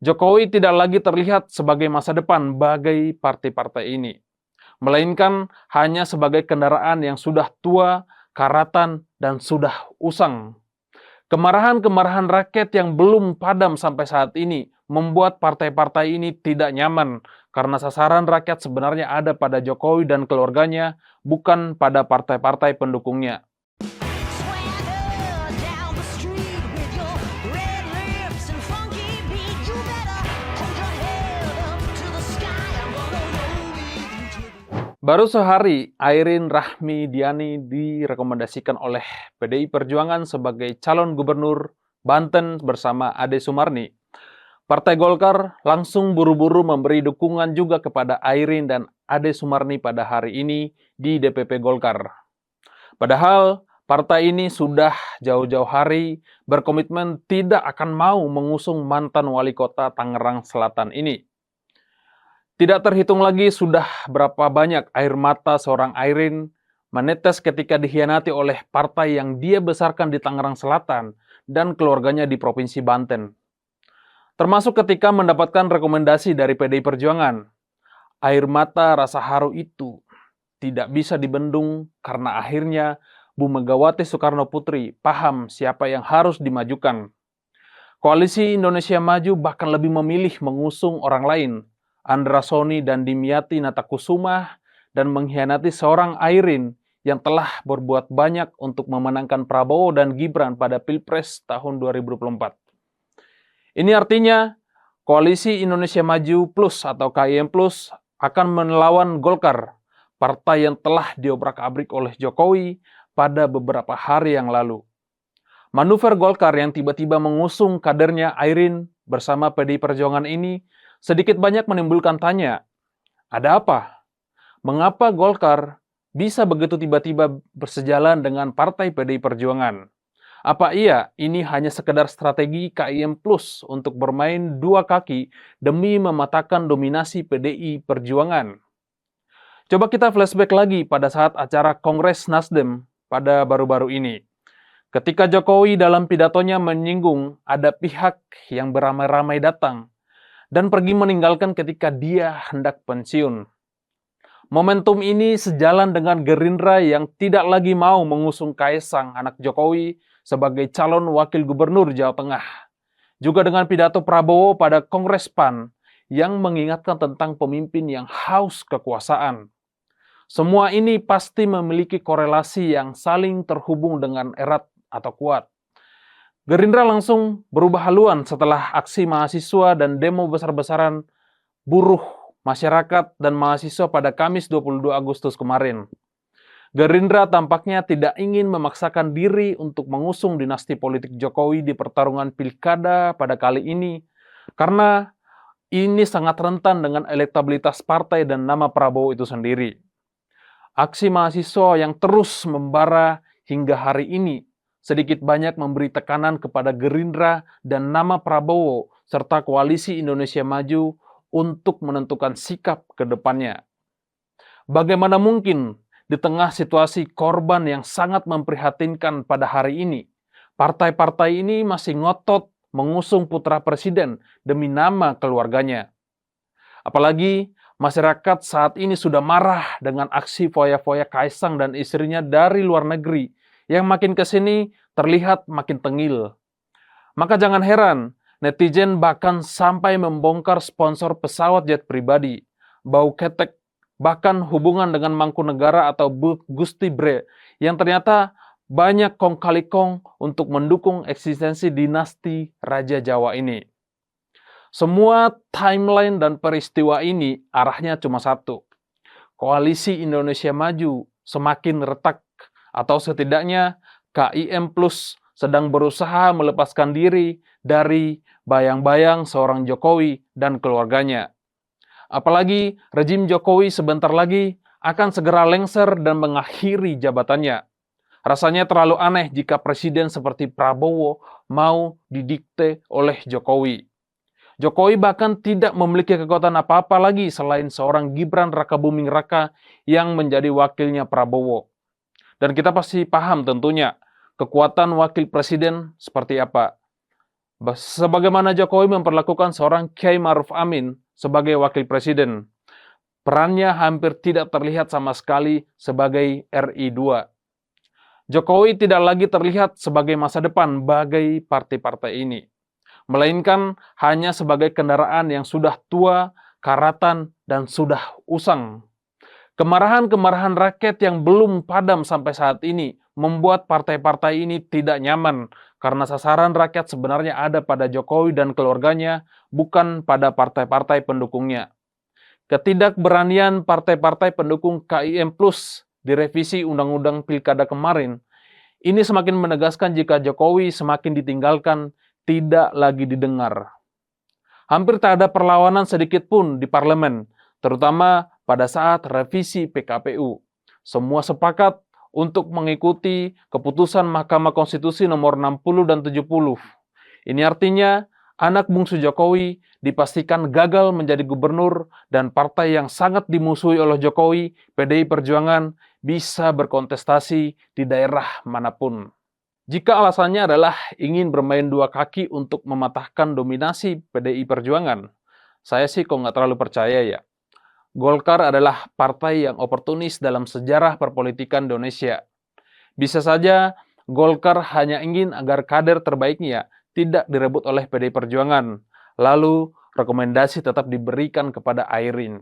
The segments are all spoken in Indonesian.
Jokowi tidak lagi terlihat sebagai masa depan bagi partai-partai ini, melainkan hanya sebagai kendaraan yang sudah tua, karatan, dan sudah usang. Kemarahan-kemarahan rakyat yang belum padam sampai saat ini membuat partai-partai ini tidak nyaman karena sasaran rakyat sebenarnya ada pada Jokowi dan keluarganya, bukan pada partai-partai pendukungnya. Swagger down the street with your red lips and funky beat. You better hold your head up to the sky. I'm gonna roll with you. Baru sehari, Airin Rahmidiani direkomendasikan oleh PDI Perjuangan sebagai calon gubernur Banten bersama Ade Sumarni. Partai Golkar langsung buru-buru memberi dukungan juga kepada Airin dan Ade Sumarni pada hari ini di DPP Golkar. Padahal partai ini sudah jauh-jauh hari berkomitmen tidak akan mau mengusung mantan wali kota Tangerang Selatan ini. Tidak terhitung lagi sudah berapa banyak air mata seorang Airin menetes ketika dikhianati oleh partai yang dia besarkan di Tangerang Selatan dan keluarganya di Provinsi Banten. Termasuk ketika mendapatkan rekomendasi dari PDI Perjuangan. Air mata rasa haru itu tidak bisa dibendung karena akhirnya Bu Megawati Soekarno Putri paham siapa yang harus dimajukan. Koalisi Indonesia Maju bahkan lebih memilih mengusung orang lain, Andra Soni dan Dimyati Natakusumah, dan mengkhianati seorang Airin yang telah berbuat banyak untuk memenangkan Prabowo dan Gibran pada Pilpres tahun 2024. Ini artinya Koalisi Indonesia Maju Plus atau KIM Plus akan melawan Golkar, partai yang telah diobrak-abrik oleh Jokowi pada beberapa hari yang lalu. Manuver Golkar yang tiba-tiba mengusung kadernya Airin bersama PDI Perjuangan ini sedikit banyak menimbulkan tanya, ada apa? Mengapa Golkar bisa begitu tiba-tiba bersejalan dengan partai PDI Perjuangan? Apa iya ini hanya sekedar strategi KIM Plus untuk bermain dua kaki demi mematahkan dominasi PDI Perjuangan? Coba kita flashback lagi pada saat acara Kongres Nasdem pada baru-baru ini. Ketika Jokowi dalam pidatonya menyinggung ada pihak yang beramai-ramai datang dan pergi meninggalkan ketika dia hendak pensiun. Momentum ini sejalan dengan Gerindra yang tidak lagi mau mengusung Kaesang, anak Jokowi, sebagai calon wakil gubernur Jawa Tengah. Juga dengan pidato Prabowo pada Kongres PAN yang mengingatkan tentang pemimpin yang haus kekuasaan. Semua ini pasti memiliki korelasi yang saling terhubung dengan erat atau kuat. Gerindra langsung berubah haluan setelah aksi mahasiswa dan demo besar-besaran buruh, masyarakat, dan mahasiswa pada Kamis 22 Agustus kemarin. Gerindra tampaknya tidak ingin memaksakan diri untuk mengusung dinasti politik Jokowi di pertarungan pilkada pada kali ini, karena ini sangat rentan dengan elektabilitas partai dan nama Prabowo itu sendiri. Aksi mahasiswa yang terus membara hingga hari ini sedikit banyak memberi tekanan kepada Gerindra dan nama Prabowo serta Koalisi Indonesia Maju untuk menentukan sikap ke depannya. Bagaimana mungkin di tengah situasi korban yang sangat memprihatinkan pada hari ini, partai-partai ini masih ngotot mengusung putra presiden demi nama keluarganya. Apalagi masyarakat saat ini sudah marah dengan aksi foya-foya Kaesang dan istrinya dari luar negeri yang makin kesini terlihat makin tengil. Maka jangan heran, netizen bahkan sampai membongkar sponsor pesawat jet pribadi, bau ketek, bahkan hubungan dengan Mangkunegara atau Gusti Bre, yang ternyata banyak kong kali kong untuk mendukung eksistensi dinasti Raja Jawa ini. Semua timeline dan peristiwa ini arahnya cuma satu. Koalisi Indonesia Maju semakin retak, atau setidaknya KIM Plus sedang berusaha melepaskan diri dari bayang-bayang seorang Jokowi dan keluarganya. Apalagi rejim Jokowi sebentar lagi akan segera lengser dan mengakhiri jabatannya. Rasanya terlalu aneh jika presiden seperti Prabowo mau didikte oleh Jokowi. Jokowi bahkan tidak memiliki kekuatan apa-apa lagi selain seorang Gibran Rakabuming Raka yang menjadi wakilnya Prabowo. Dan kita pasti paham tentunya kekuatan wakil presiden seperti apa. Sebagaimana Jokowi memperlakukan seorang Kiai Ma'ruf Amin sebagai wakil presiden, perannya hampir tidak terlihat sama sekali sebagai RI2. Jokowi tidak lagi terlihat sebagai masa depan bagi partai-partai ini, melainkan hanya sebagai kendaraan yang sudah tua, karatan, dan sudah usang. Kemarahan-kemarahan rakyat yang belum padam sampai saat ini membuat partai-partai ini tidak nyaman karena sasaran rakyat sebenarnya ada pada Jokowi dan keluarganya, bukan pada partai-partai pendukungnya. Ketidakberanian partai-partai pendukung KIM Plus di revisi Undang-Undang Pilkada kemarin, ini semakin menegaskan jika Jokowi semakin ditinggalkan, tidak lagi didengar. Hampir tak ada perlawanan sedikit pun di parlemen, terutama pada saat revisi PKPU. Semua sepakat untuk mengikuti keputusan Mahkamah Konstitusi nomor 60 dan 70. Ini artinya anak bungsu Jokowi dipastikan gagal menjadi gubernur dan partai yang sangat dimusuhi oleh Jokowi, PDI Perjuangan, bisa berkontestasi di daerah manapun. Jika alasannya adalah ingin bermain dua kaki untuk mematahkan dominasi PDI Perjuangan, saya sih kok nggak terlalu percaya ya. Golkar adalah partai yang oportunis dalam sejarah perpolitikan Indonesia. Bisa saja Golkar hanya ingin agar kader terbaiknya tidak direbut oleh PDI Perjuangan, lalu rekomendasi tetap diberikan kepada Airin.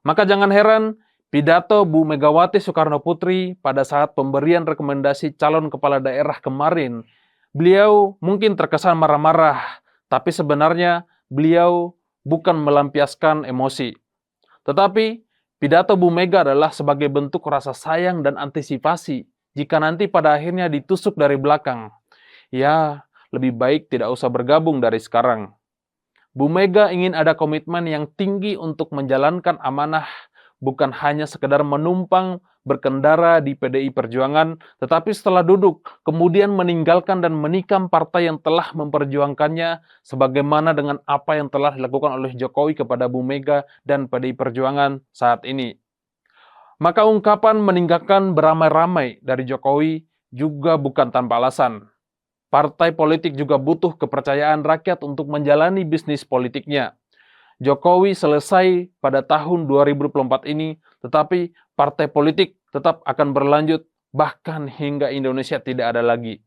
Maka jangan heran pidato Bu Megawati Soekarno Putri pada saat pemberian rekomendasi calon kepala daerah kemarin, beliau mungkin terkesan marah-marah, tapi sebenarnya beliau bukan melampiaskan emosi. Tetapi pidato Bu Mega adalah sebagai bentuk rasa sayang dan antisipasi jika nanti pada akhirnya ditusuk dari belakang. Ya, lebih baik tidak usah bergabung dari sekarang. Bu Mega ingin ada komitmen yang tinggi untuk menjalankan amanah, bukan hanya sekedar menumpang berkendara di PDI Perjuangan, tetapi setelah duduk, kemudian meninggalkan dan menikam partai yang telah memperjuangkannya, sebagaimana dengan apa yang telah dilakukan oleh Jokowi kepada Bu Mega dan PDI Perjuangan saat ini. Maka ungkapan meninggalkan beramai-ramai dari Jokowi juga bukan tanpa alasan. Partai politik juga butuh kepercayaan rakyat untuk menjalani bisnis politiknya. Jokowi selesai pada tahun 2024 ini, tetapi partai politik tetap akan berlanjut bahkan hingga Indonesia tidak ada lagi.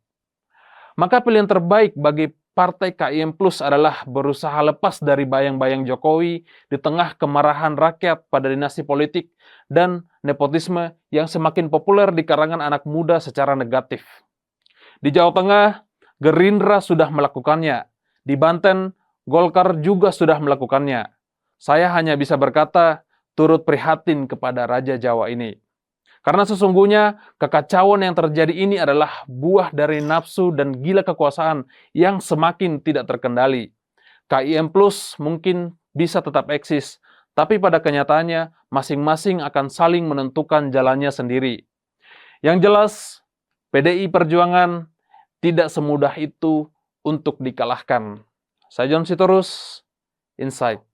Maka pilihan terbaik bagi Partai KIM Plus adalah berusaha lepas dari bayang-bayang Jokowi di tengah kemarahan rakyat pada dinasti politik dan nepotisme yang semakin populer di kalangan anak muda secara negatif. Di Jawa Tengah, Gerindra sudah melakukannya. Di Banten, Golkar juga sudah melakukannya. Saya hanya bisa berkata, turut prihatin kepada Raja Jawa ini. Karena sesungguhnya kekacauan yang terjadi ini adalah buah dari nafsu dan gila kekuasaan yang semakin tidak terkendali. KIM Plus mungkin bisa tetap eksis, tapi pada kenyataannya masing-masing akan saling menentukan jalannya sendiri. Yang jelas, PDI Perjuangan tidak semudah itu untuk dikalahkan. Saya John Sitorus, Insight.